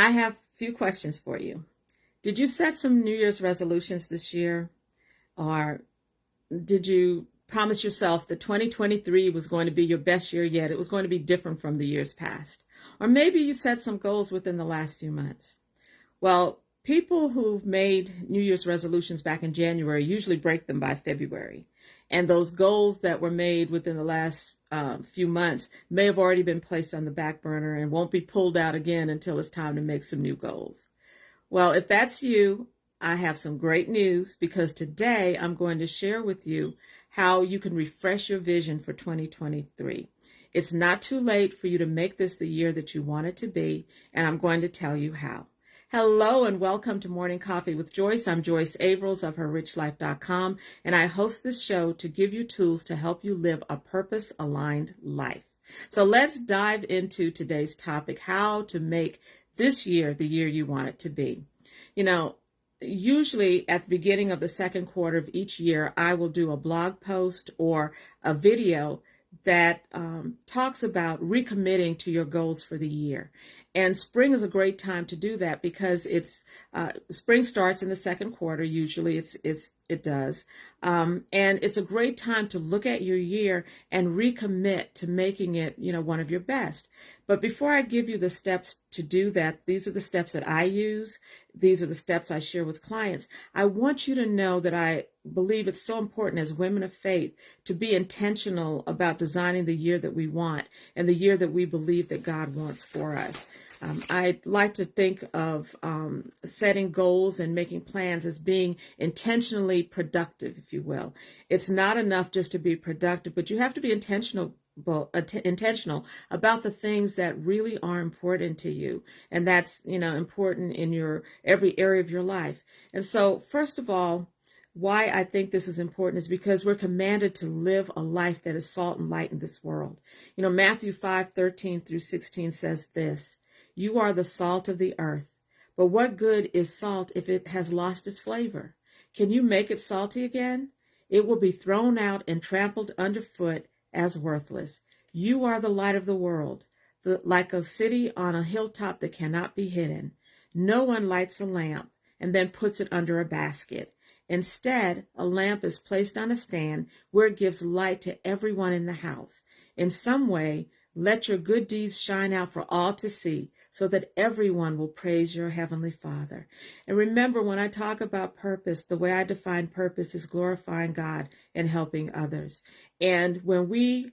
I have a few questions for you. Did you set some New Year's resolutions this year? Or did you promise yourself that 2023 was going to be your best year yet? It was going to be different from the years past. Or maybe you set some goals within the last few months. Well, people who've made New Year's resolutions back in January usually break them by February. And those goals that were made within the last few months may have already been placed on the back burner and won't be pulled out again until it's time to make some new goals. Well, if that's you, I have some great news because today I'm going to share with you how you can refresh your vision for 2023. It's not too late for you to make this the year that you want it to be, and I'm going to tell you how. Hello and welcome to Morning Coffee with Joyce. I'm Joyce Avrils of HerRichLife.com, and I host this show to give you tools to help you live a purpose-aligned life. So let's dive into today's topic, how to make this year the year you want it to be. You know, usually at the beginning of the second quarter of each year, I will do a blog post or a video that talks about recommitting to your goals for the year. And spring is a great time to do that because spring starts in the second quarter. Usually it does. And it's a great time to look at your year and recommit to making it, one of your best. But before I give you the steps to do that, these are the steps that I use. These are the steps I share with clients. I want you to know that I believe it's so important as women of faith to be intentional about designing the year that we want and the year that we believe that God wants for us. I like to think of setting goals and making plans as being intentionally productive, if you will. It's not enough just to be productive, but you have to be intentional about the things that really are important to you. And that's, important in your every area of your life. And so, first of all, why I think this is important is because we're commanded to live a life that is salt and light in this world. Matthew 5:13 through 16 says this: "You are the salt of the earth, but what good is salt if it has lost its flavor? Can you make it salty again? It will be thrown out and trampled underfoot as worthless. You are the light of the world, like a city on a hilltop that cannot be hidden. No one lights a lamp and then puts it under a basket. Instead, a lamp is placed on a stand where it gives light to everyone in the house. In some way, let your good deeds shine out for all to see, so that everyone will praise your Heavenly Father." And remember, when I talk about purpose, the way I define purpose is glorifying God and helping others. And when we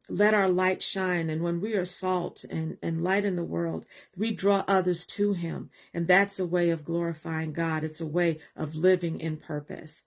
let our light shine, and when we are salt and light in the world, we draw others to Him. And that's a way of glorifying God. It's a way of living in purpose.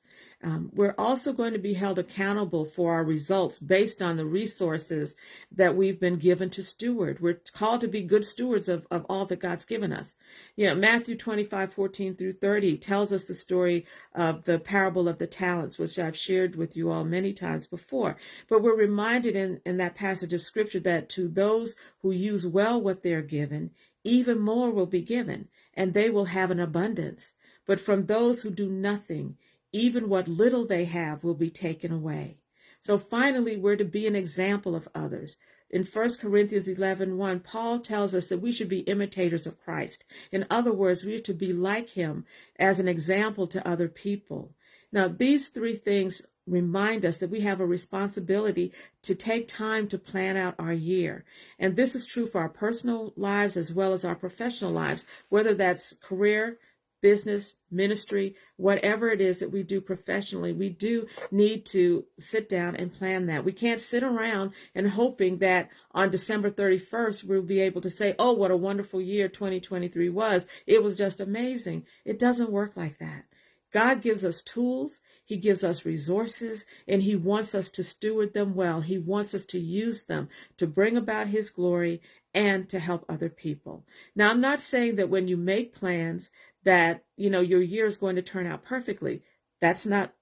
We're also going to be held accountable for our results based on the resources that we've been given to steward. We're called to be good stewards of all that God's given us. Matthew 25:14 through 30 tells us the story of the parable of the talents, which I've shared with you all many times before. But we're reminded in that passage of Scripture that to those who use well what they're given, even more will be given, and they will have an abundance. But from those who do nothing, even what little they have will be taken away. So finally, we're to be an example of others. In 1 Corinthians 11:1, Paul tells us that we should be imitators of Christ. In other words, we are to be like Him as an example to other people. Now, these three things remind us that we have a responsibility to take time to plan out our year. And this is true for our personal lives as well as our professional lives, whether that's career, business, ministry, whatever it is that we do professionally, we do need to sit down and plan that. We can't sit around and hoping that on December 31st, we'll be able to say, "Oh, what a wonderful year 2023 was. It was just amazing." It doesn't work like that. God gives us tools, He gives us resources, and He wants us to steward them well. He wants us to use them to bring about His glory and to help other people. Now, I'm not saying that when you make plans that, your year is going to turn out perfectly. That's not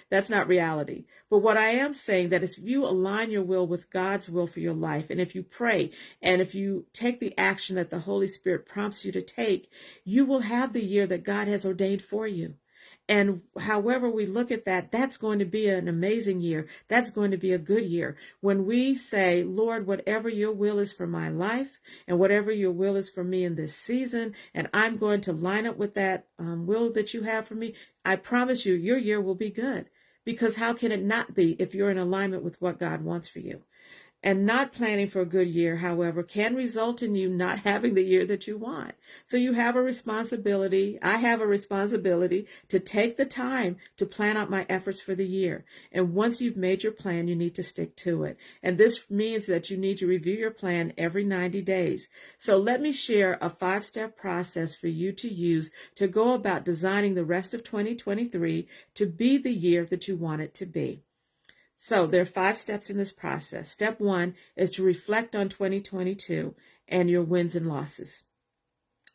that's not reality. But what I am saying that if you align your will with God's will for your life, and if you pray, and if you take the action that the Holy Spirit prompts you to take, you will have the year that God has ordained for you. And however we look at that, that's going to be an amazing year. That's going to be a good year. When we say, Lord, whatever your will is for my life and whatever your will is for me in this season, and I'm going to line up with that will that you have for me, I promise you, your year will be good. Because how can it not be if you're in alignment with what God wants for you? And not planning for a good year, however, can result in you not having the year that you want. So you have a responsibility. I have a responsibility to take the time to plan out my efforts for the year. And once you've made your plan, you need to stick to it. And this means that you need to review your plan every 90 days. So let me share a 5-step process for you to use to go about designing the rest of 2023 to be the year that you want it to be. So there are 5 steps in this process. Step 1 is to reflect on 2022 and your wins and losses.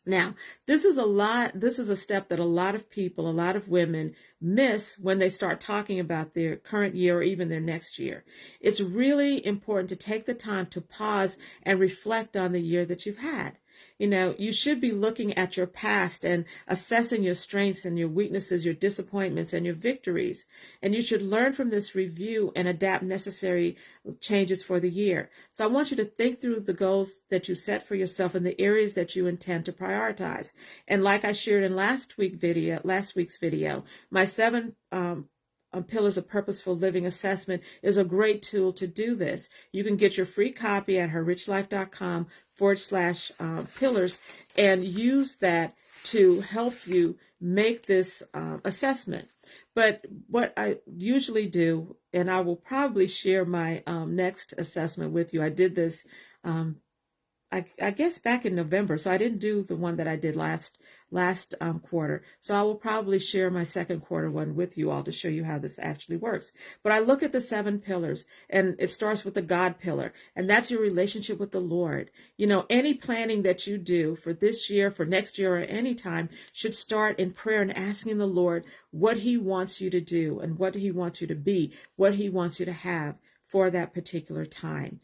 Now, this is a step that a lot of people, a lot of women miss when they start talking about their current year or even their next year. It's really important to take the time to pause and reflect on the year that you've had. You should be looking at your past and assessing your strengths and your weaknesses, your disappointments and your victories. And you should learn from this review and adapt necessary changes for the year. So I want you to think through the goals that you set for yourself and the areas that you intend to prioritize. And like I shared in last week's video, my 7 Pillars of Purposeful Living assessment is a great tool to do this. You can get your free copy at herrichlife.com/pillars and use that to help you make this assessment. But what I usually do, and I will probably share my next assessment with you. I did this I guess back in November, so I didn't do the one that I did last quarter. So I will probably share my second quarter one with you all to show you how this actually works. But I look at the 7 pillars, and it starts with the God pillar, and that's your relationship with the Lord. Any planning that you do for this year, for next year, or any time should start in prayer and asking the Lord what he wants you to do and what he wants you to be, what he wants you to have for that particular time.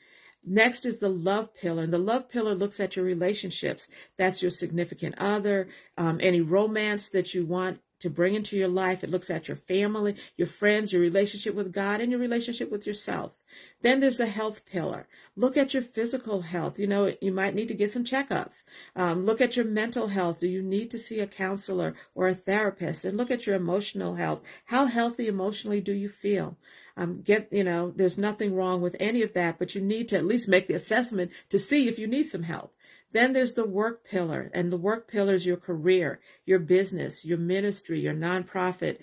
Next is the love pillar, and the love pillar looks at your relationships. That's your significant other, any romance that you want to bring into your life. It looks at your family, your friends, your relationship with God, and your relationship with yourself. Then there's the health pillar. Look at your physical health. You might need to get some checkups. Look at your mental health. Do you need to see a counselor or a therapist? And look at your emotional health. How healthy emotionally do you feel? There's nothing wrong with any of that, but you need to at least make the assessment to see if you need some help. Then there's the work pillar, and the work pillar is your career, your business, your ministry, your nonprofit.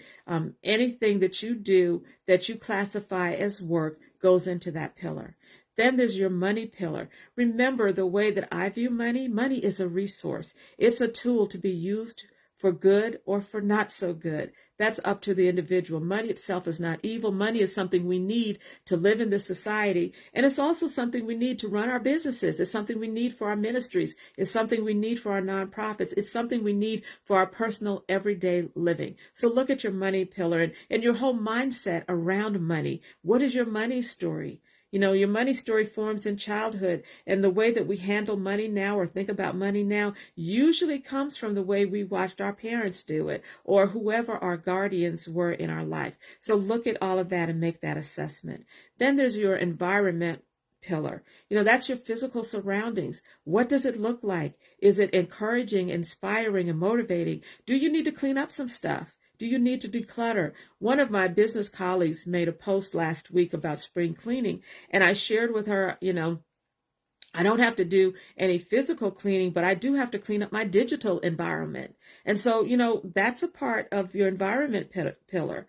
Anything that you do that you classify as work goes into that pillar. Then there's your money pillar. Remember, the way that I view money, money is a resource. It's a tool to be used for good or for not so good. That's up to the individual. Money itself is not evil. Money is something we need to live in this society. And it's also something we need to run our businesses. It's something we need for our ministries. It's something we need for our nonprofits. It's something we need for our personal everyday living. So look at your money pillar and your whole mindset around money. What is your money story? Your money story forms in childhood, and the way that we handle money now or think about money now usually comes from the way we watched our parents do it or whoever our guardians were in our life. So look at all of that and make that assessment. Then there's your environment pillar. That's your physical surroundings. What does it look like? Is it encouraging, inspiring, and motivating? Do you need to clean up some stuff? Do you need to declutter? One of my business colleagues made a post last week about spring cleaning, and I shared with her, I don't have to do any physical cleaning, but I do have to clean up my digital environment. And so, that's a part of your environment pillar.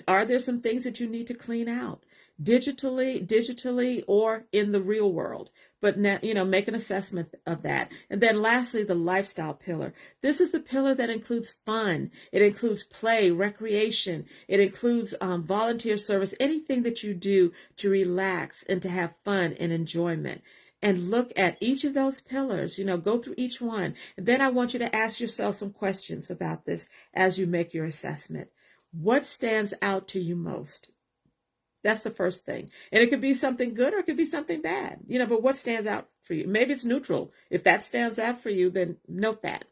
Are there some things that you need to clean out? Digitally, or in the real world. But now, make an assessment of that. And then lastly, the lifestyle pillar. This is the pillar that includes fun. It includes play, recreation. It includes volunteer service, anything that you do to relax and to have fun and enjoyment. And look at each of those pillars, go through each one. And then I want you to ask yourself some questions about this as you make your assessment. What stands out to you most? That's the first thing. And it could be something good or it could be something bad, but what stands out for you? Maybe it's neutral. If that stands out for you, then note that.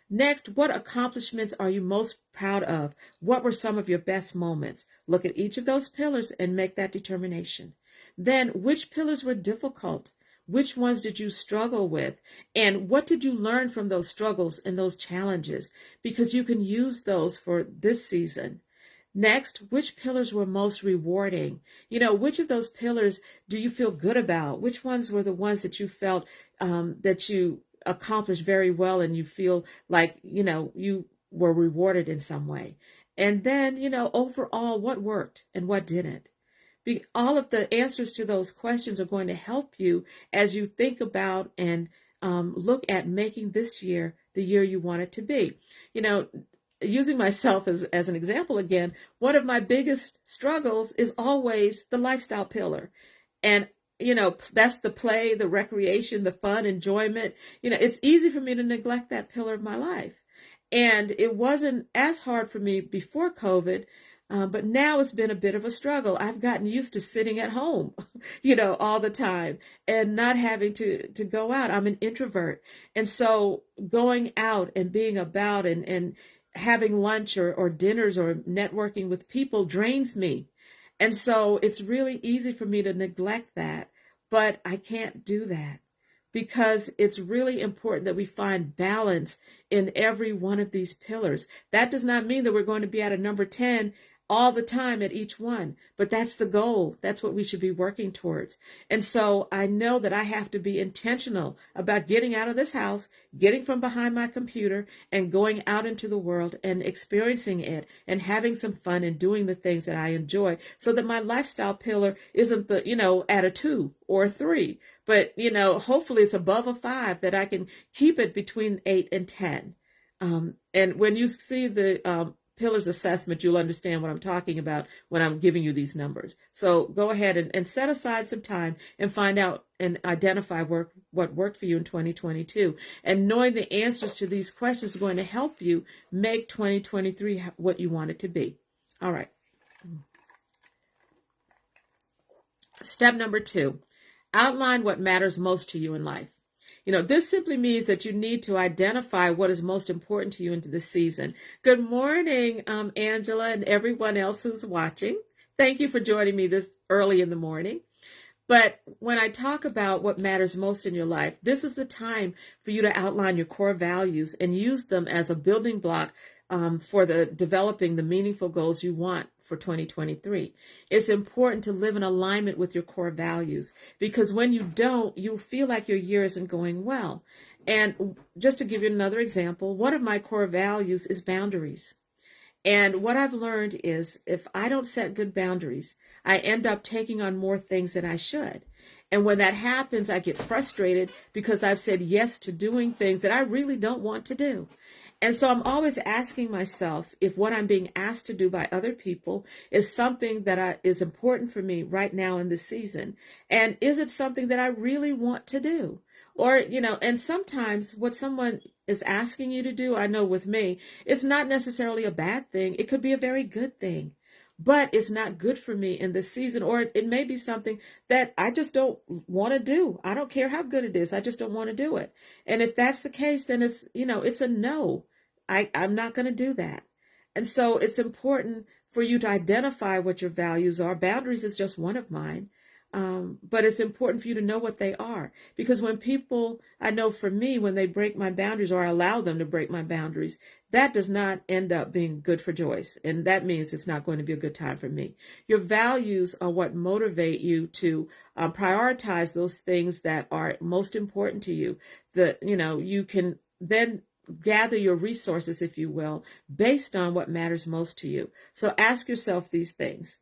Next, what accomplishments are you most proud of? What were some of your best moments? Look at each of those pillars and make that determination. Then, which pillars were difficult? Which ones did you struggle with? And what did you learn from those struggles and those challenges? Because you can use those for this season. Next, which pillars were most rewarding? Which of those pillars do you feel good about? Which ones were the ones that you felt that you accomplished very well and you feel like, you were rewarded in some way? And then, overall, what worked and what didn't? All of the answers to those questions are going to help you as you think about and look at making this year the year you want it to be. Using myself as an example again, one of my biggest struggles is always the lifestyle pillar. And, that's the play, the recreation, the fun, enjoyment. It's easy for me to neglect that pillar of my life. And it wasn't as hard for me before COVID, but now it's been a bit of a struggle. I've gotten used to sitting at home, all the time and not having to go out. I'm an introvert. And so going out and being about and having lunch or dinners or networking with people drains me. And so it's really easy for me to neglect that, but I can't do that because it's really important that we find balance in every one of these pillars. That does not mean that we're going to be at a number 10 all the time at each one, but that's the goal. That's what we should be working towards. And so I know that I have to be intentional about getting out of this house, getting from behind my computer and going out into the world and experiencing it and having some fun and doing the things that I enjoy so that my lifestyle pillar isn't at a 2 or a 3, but, hopefully it's above a 5 that I can keep it between 8 and 10. And when you see the, pillars assessment, you'll understand what I'm talking about when I'm giving you these numbers. So go ahead and set aside some time and find out and identify what worked for you in 2022. And knowing the answers to these questions is going to help you make 2023 what you want it to be. All right. Step number 2, outline what matters most to you in life. This simply means that you need to identify what is most important to you into this season. Good morning, Angela, and everyone else who's watching. Thank you for joining me this early in the morning. But when I talk about what matters most in your life, this is the time for you to outline your core values and use them as a building block for developing the meaningful goals you want for 2023. It's important to live in alignment with your core values because when you don't, you'll feel like your year isn't going well. And just to give you another example, one of my core values is boundaries. And what I've learned is if I don't set good boundaries, I end up taking on more things than I should. And when that happens, I get frustrated because I've said yes to doing things that I really don't want to do. And so I'm always asking myself if what I'm being asked to do by other people is something that is important for me right now in this season. And is it something that I really want to do? Or, and sometimes what someone is asking you to do, I know with me, it's not necessarily a bad thing. It could be a very good thing, but it's not good for me in this season. Or it may be something that I just don't want to do. I don't care how good it is. I just don't want to do it. And if that's the case, then it's a no. I'm not going to do that. And so it's important for you to identify what your values are. Boundaries is just one of mine. But it's important for you to know what they are. Because when people, I know for me, when they break my boundaries or I allow them to break my boundaries, that does not end up being good for Joyce. And that means it's not going to be a good time for me. Your values are what motivate you to prioritize those things that are most important to you. You can then gather your resources, if you will, based on what matters most to you. So ask yourself these things.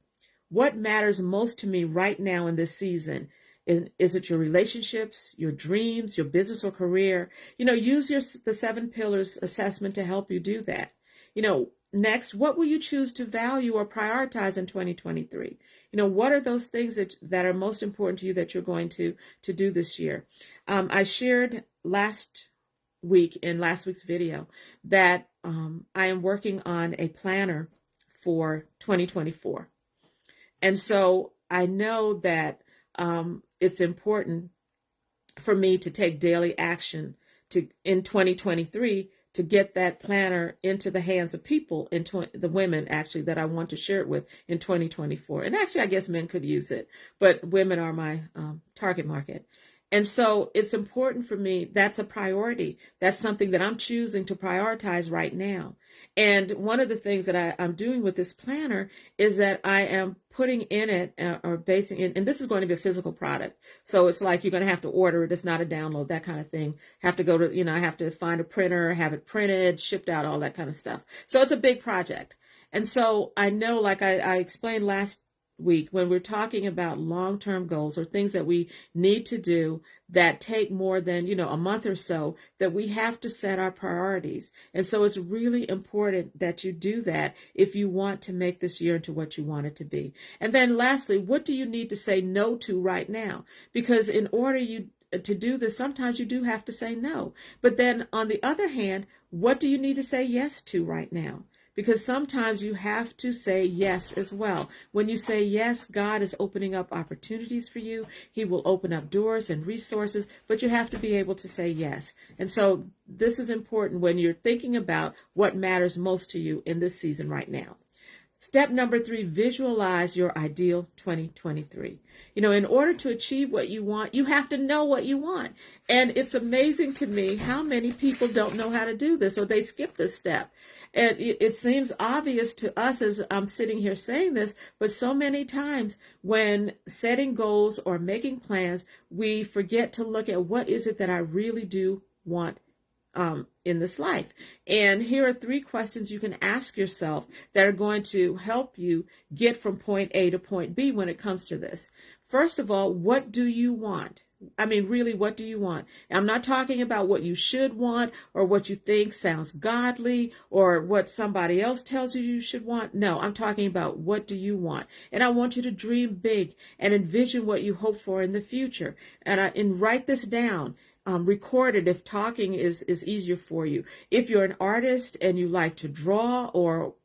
What matters most to me right now in this season? Is it your relationships, your dreams, your business or career? Use the 7 pillars assessment to help you do that. Next, what will you choose to value or prioritize in 2023? What are those things that are most important to you that you're going to do this year? I shared last week in last week's video that I am working on a planner for 2024. And so I know that it's important for me to take daily action in 2023 to get that planner into the hands of people, the women actually, that I want to share it with in 2024. And actually, I guess men could use it, but women are my target market. And so it's important for me. That's a priority. That's something that I'm choosing to prioritize right now. And one of the things that I'm doing with this planner is that I am putting in it or basing it, and this is going to be a physical product. So it's like you're going to have to order it. It's not a download, that kind of thing. Have to go to, I have to find a printer, have it printed, shipped out, all that kind of stuff. So it's a big project. And so I know, like I explained last week, when we're talking about long-term goals or things that we need to do that take more than, a month or so, that we have to set our priorities. And so it's really important that you do that if you want to make this year into what you want it to be. And then lastly, what do you need to say no to right now? Because in order to do this, sometimes you do have to say no. But then on the other hand, what do you need to say yes to right now? Because sometimes you have to say yes as well. When you say yes, God is opening up opportunities for you. He will open up doors and resources, but you have to be able to say yes. And so this is important when you're thinking about what matters most to you in this season right now. Step number 3, visualize your ideal 2023. In order to achieve what you want, you have to know what you want. And it's amazing to me how many people don't know how to do this, or they skip this step. And it seems obvious to us as I'm sitting here saying this, but so many times when setting goals or making plans, we forget to look at what is it that I really do want in this life. And here are 3 questions you can ask yourself that are going to help you get from point A to point B when it comes to this. First of all, what do you want? I mean, really, what do you want? I'm not talking about what you should want or what you think sounds godly or what somebody else tells you should want. No, I'm talking about what do you want? And I want you to dream big and envision what you hope for in the future. And write this down. Record it if talking is easier for you. If you're an artist and you like to draw or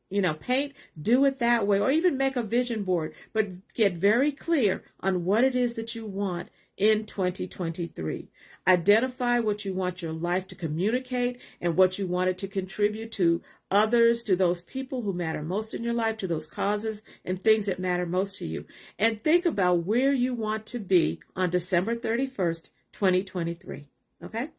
paint, do it that way, or even make a vision board, but get very clear on what it is that you want in 2023. Identify what you want your life to communicate and what you want it to contribute to others, to those people who matter most in your life, to those causes and things that matter most to you. And think about where you want to be on December 31st, 2023. Okay?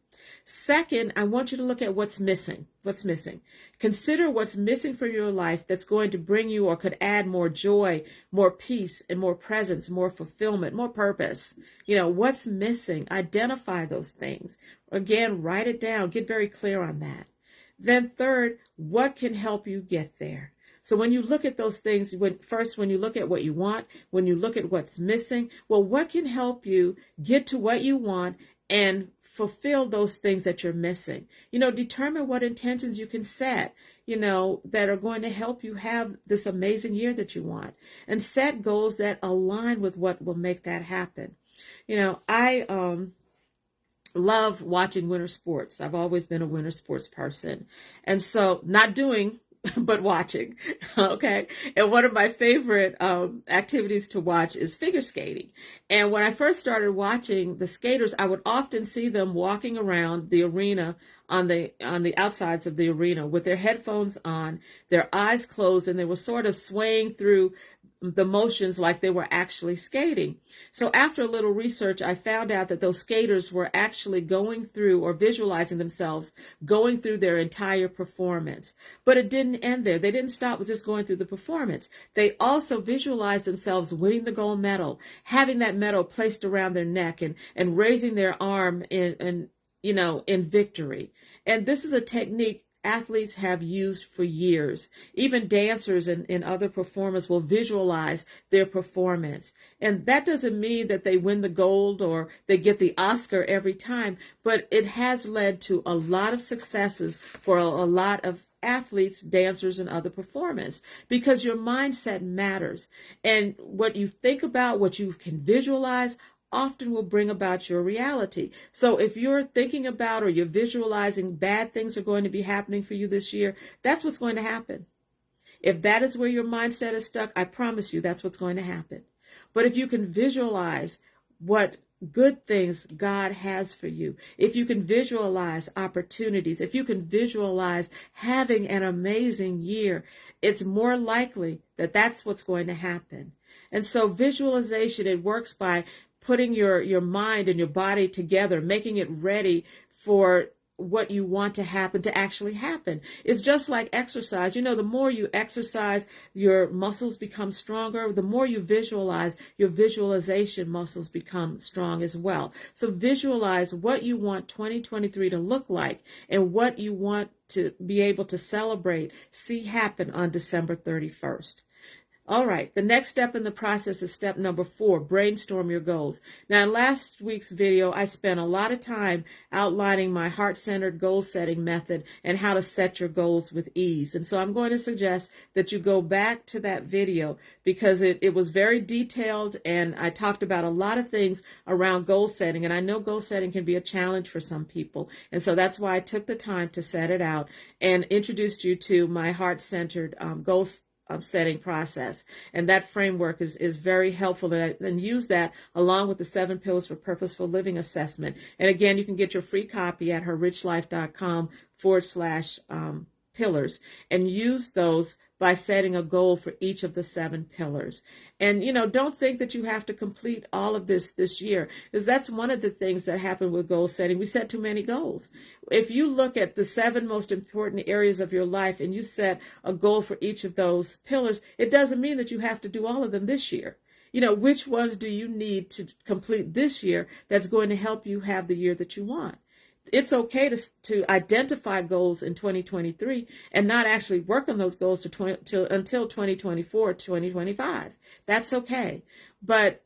Second, I want you to look at what's missing. What's missing? Consider what's missing for your life that's going to bring you or could add more joy, more peace, and more presence, more fulfillment, more purpose. What's missing? Identify those things. Again, write it down. Get very clear on that. Then third, what can help you get there? So when you look at those things, when you look at what you want, when you look at what's missing, well, what can help you get to what you want and fulfill those things that you're missing? Determine what intentions you can set, that are going to help you have this amazing year that you want, and set goals that align with what will make that happen. I love watching winter sports. I've always been a winter sports person. And so not doing but watching. Okay. And one of my favorite activities to watch is figure skating. And when I first started watching the skaters, I would often see them walking around the arena on the outsides of the arena with their headphones on, their eyes closed, and they were sort of swaying through the motions like they were actually skating. So after a little research, I found out that those skaters were actually going through or visualizing themselves going through their entire performance. But it didn't end there. They didn't stop with just going through the performance. They also visualized themselves winning the gold medal, having that medal placed around their neck and raising their arm in victory. And this is a technique athletes have used for years. Even dancers and other performers will visualize their performance. And that doesn't mean that they win the gold or they get the Oscar every time, but it has led to a lot of successes for a lot of athletes, dancers, and other performers, because your mindset matters. And what you think about, what you can visualize, often will bring about your reality. So if you're thinking about or you're visualizing bad things are going to be happening for you this year, that's what's going to happen. If that is where your mindset is stuck, I promise you that's what's going to happen. But if you can visualize what good things God has for you, if you can visualize opportunities, if you can visualize having an amazing year, it's more likely that that's what's going to happen. And so visualization, it works by putting your mind and your body together, making it ready for what you want to happen to actually happen. It's just like exercise. You know, the more you exercise, your muscles become stronger. The more you visualize, your visualization muscles become strong as well. So visualize what you want 2023 to look like and what you want to be able to celebrate, see happen on December 31st. All right, the next step in the process is step number 4, brainstorm your goals. Now, in last week's video, I spent a lot of time outlining my heart-centered goal setting method and how to set your goals with ease. And so I'm going to suggest that you go back to that video because it was very detailed and I talked about a lot of things around goal setting. And I know goal setting can be a challenge for some people. And so that's why I took the time to set it out and introduced you to my heart-centered goals setting process. And that framework is very helpful. And I then use that along with the 7 Pillars for Purposeful Living assessment. And again, you can get your free copy at herrichlife.com/pillars and use those by setting a goal for each of the 7 pillars. And, you know, don't think that you have to complete all of this year, because that's one of the things that happen with goal setting. We set too many goals. If you look at the 7 most important areas of your life and you set a goal for each of those pillars, it doesn't mean that you have to do all of them this year. You know, which ones do you need to complete this year that's going to help you have the year that you want? It's okay to identify goals in 2023 and not actually work on those goals until 2024, 2025. That's okay. But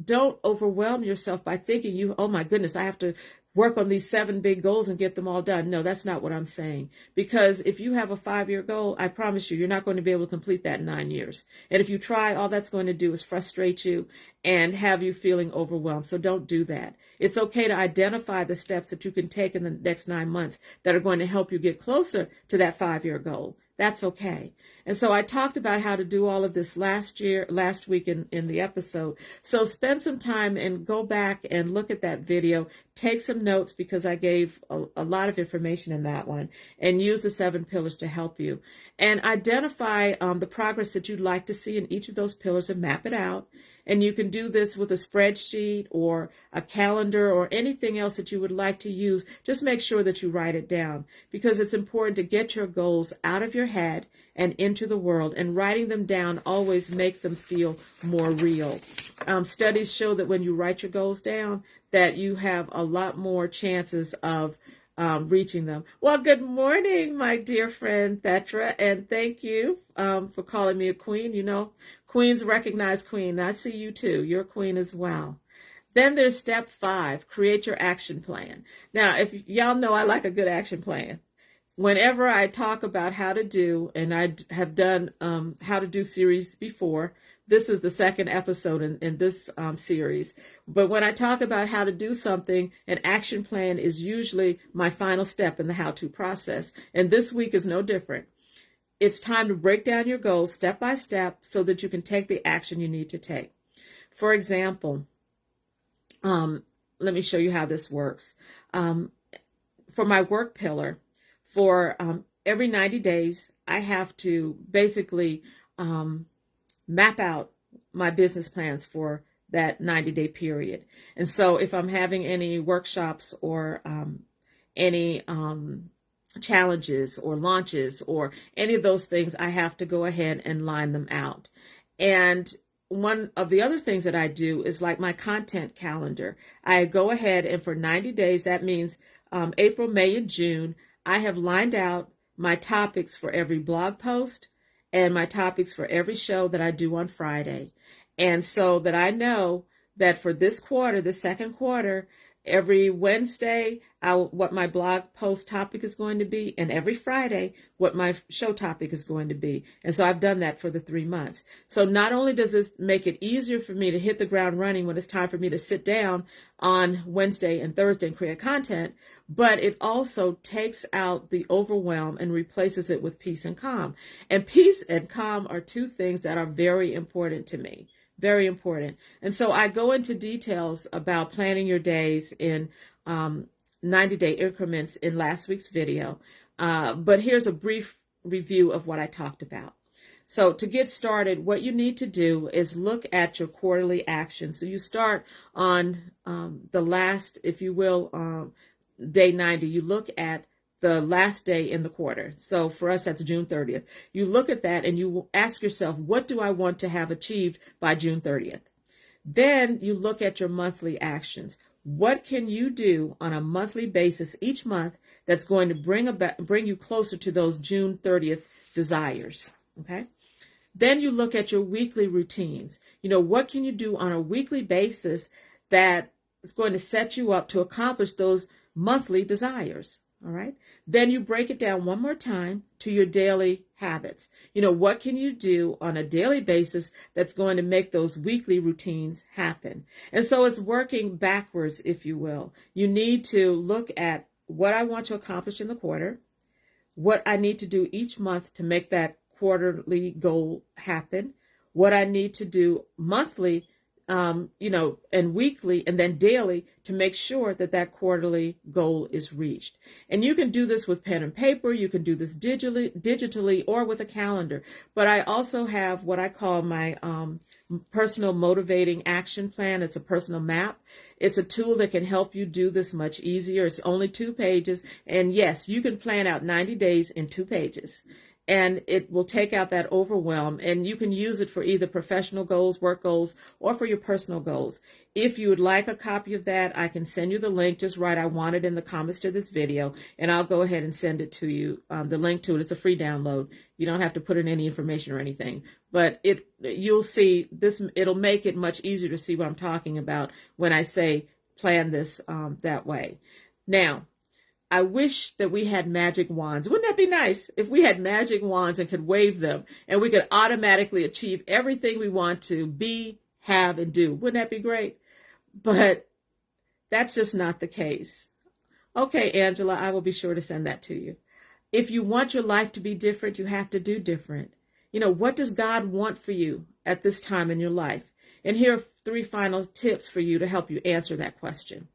don't overwhelm yourself by thinking oh my goodness, I have to work on these 7 big goals and get them all done. No, that's not what I'm saying. Because if you have a 5-year goal, I promise you're not going to be able to complete that in 9 years. And if you try, all that's going to do is frustrate you and have you feeling overwhelmed. So don't do that. It's okay to identify the steps that you can take in the next 9 months that are going to help you get closer to that 5-year goal. That's okay. And so I talked about how to do all of this last week in the episode. So spend some time and go back and look at that video. Take some notes because I gave a lot of information in that one, and use the 7 pillars to help you. And identify the progress that you'd like to see in each of those pillars and map it out. And you can do this with a spreadsheet or a calendar or anything else that you would like to use. Just make sure that you write it down, because it's important to get your goals out of your head and into the world. And writing them down always make them feel more real. Studies show that when you write your goals down, that you have a lot more chances of reaching them. Well, good morning, my dear friend Thetra, and thank you for calling me a queen. You know, queens recognize queen. I see you too. You're a queen as well. Then there's step 5, create your action plan. Now, if y'all know, I like a good action plan. Whenever I talk about how to do, and I have done how to do series before, this is the 2nd episode in this series. But when I talk about how to do something, an action plan is usually my final step in the how-to process. And this week is no different. It's time to break down your goals step by step so that you can take the action you need to take. For example, let me show you how this works. For my work pillar, for every 90 days, I have to basically map out my business plans for that 90-day period. And so if I'm having any workshops or any challenges or launches or any of those things, I have to go ahead and line them out. And one of the other things that I do is like my content calendar. I go ahead and for 90 days, that means April, May, and June, I have lined out my topics for every blog post and my topics for every show that I do on Friday. And so that I know that for this quarter, the 2nd quarter, every Wednesday, what my blog post topic is going to be, and every Friday, what my show topic is going to be. And so I've done that for the 3 months. So not only does this make it easier for me to hit the ground running when it's time for me to sit down on Wednesday and Thursday and create content, but it also takes out the overwhelm and replaces it with peace and calm. And peace and calm are 2 things that are very important to me. Very important. And so I go into details about planning your days in 90-day increments in last week's video. But here's a brief review of what I talked about. So to get started, what you need to do is look at your quarterly actions. So you start on the last, if you will, day 90. You look at the last day in the quarter. So for us, that's June 30th. You look at that and you ask yourself, what do I want to have achieved by June 30th? Then you look at your monthly actions. What can you do on a monthly basis each month that's going to bring you closer to those June 30th desires? Okay. Then you look at your weekly routines. What can you do on a weekly basis that is going to set you up to accomplish those monthly desires? All right. Then you break it down one more time to your daily habits. What can you do on a daily basis that's going to make those weekly routines happen? And so it's working backwards, if you will. You need to look at what I want to accomplish in the quarter, what I need to do each month to make that quarterly goal happen, what I need to do monthly, and weekly, and then daily to make sure that that quarterly goal is reached. And you can do this with pen and paper. You can do this digitally or with a calendar. But I also have what I call my personal motivating action plan. It's a personal map. It's a tool that can help you do this much easier. It's only 2 pages. And yes, you can plan out 90 days in 2 pages. And it will take out that overwhelm, and you can use it for either professional goals, work goals, or for your personal goals. If you would like a copy of that, I can send you the link. Just write "I want it" in the comments to this video, and I'll go ahead and send it to you. The link to it. It's a free download. You don't have to put in any information or anything, but you'll see this. It'll make it much easier to see what I'm talking about when I say plan this that way. Now, I wish that we had magic wands. Wouldn't that be nice if we had magic wands and could wave them and we could automatically achieve everything we want to be, have, and do? Wouldn't that be great? But that's just not the case. Okay, Angela, I will be sure to send that to you. If you want your life to be different, you have to do different. What does God want for you at this time in your life? And here are 3 final tips for you to help you answer that question.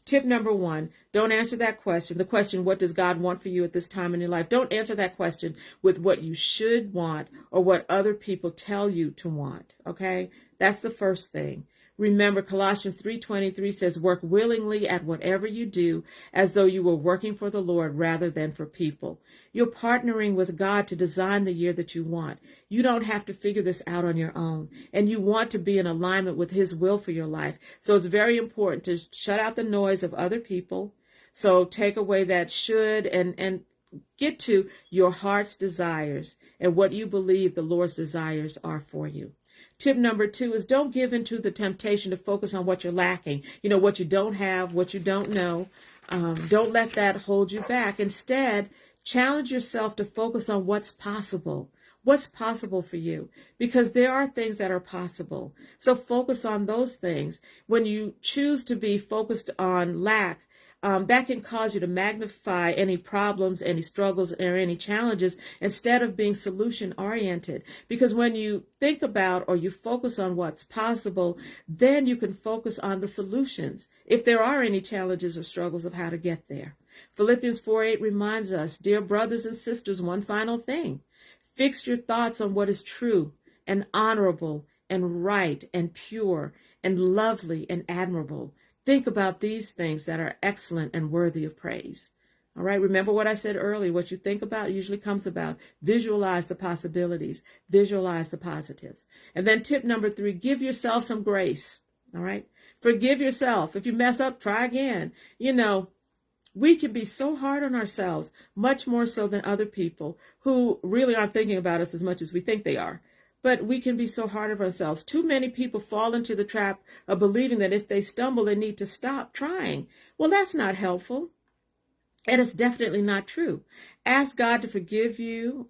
Tip number 1, don't answer that question. The question, what does God want for you at this time in your life? Don't answer that question with what you should want or what other people tell you to want. Okay? That's the first thing. Remember, Colossians 3:23 says, work willingly at whatever you do as though you were working for the Lord rather than for people. You're partnering with God to design the year that you want. You don't have to figure this out on your own. And you want to be in alignment with His will for your life. So it's very important to shut out the noise of other people. So take away that should and get to your heart's desires and what you believe the Lord's desires are for you. Tip number 2 is don't give into the temptation to focus on what you're lacking. What you don't have, what you don't know. Don't let that hold you back. Instead, challenge yourself to focus on what's possible. What's possible for you? Because there are things that are possible. So focus on those things. When you choose to be focused on lack, that can cause you to magnify any problems, any struggles, or any challenges instead of being solution-oriented. Because when you think about or you focus on what's possible, then you can focus on the solutions, if there are any challenges or struggles of how to get there. Philippians 4:8 reminds us, dear brothers and sisters, one final thing. Fix your thoughts on what is true and honorable and right and pure and lovely and admirable. Think about these things that are excellent and worthy of praise. All right, remember what I said earlier. What you think about usually comes about. Visualize the possibilities. Visualize the positives. And then tip number 3, give yourself some grace. All right, forgive yourself. If you mess up, try again. We can be so hard on ourselves, much more so than other people who really aren't thinking about us as much as we think they are. But we can be so hard on ourselves. Too many people fall into the trap of believing that if they stumble, they need to stop trying. Well, that's not helpful. And it's definitely not true. Ask God to forgive you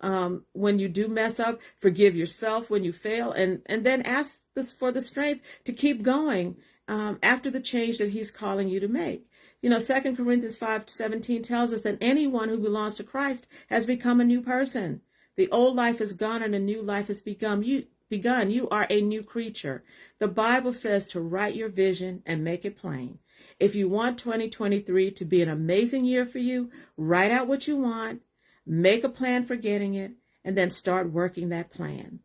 when you do mess up. Forgive yourself when you fail. And then ask for the strength to keep going after the change that He's calling you to make. 2 Corinthians 5:17 tells us that anyone who belongs to Christ has become a new person. The old life is gone and a new life has begun. begun. You are a new creature. The Bible says to write your vision and make it plain. If you want 2023 to be an amazing year for you, write out what you want, make a plan for getting it, and then start working that plan.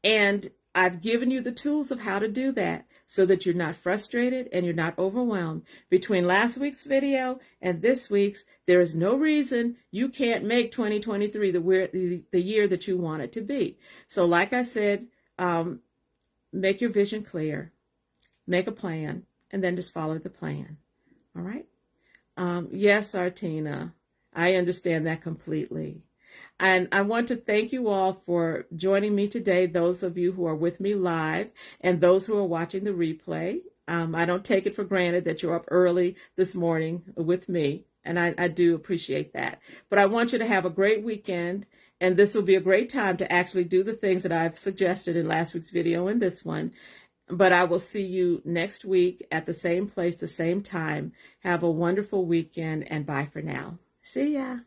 And I've given you the tools of how to do that so that you're not frustrated and you're not overwhelmed. Between last week's video and this week's, there is no reason you can't make 2023 the year that you want it to be. So like I said, make your vision clear, make a plan, and then just follow the plan. All right? Yes, Artina, I understand that completely. And I want to thank you all for joining me today, those of you who are with me live and those who are watching the replay. I don't take it for granted that you're up early this morning with me, and I do appreciate that. But I want you to have a great weekend, and this will be a great time to actually do the things that I've suggested in last week's video and this one. But I will see you next week at the same place, the same time. Have a wonderful weekend, and bye for now. See ya.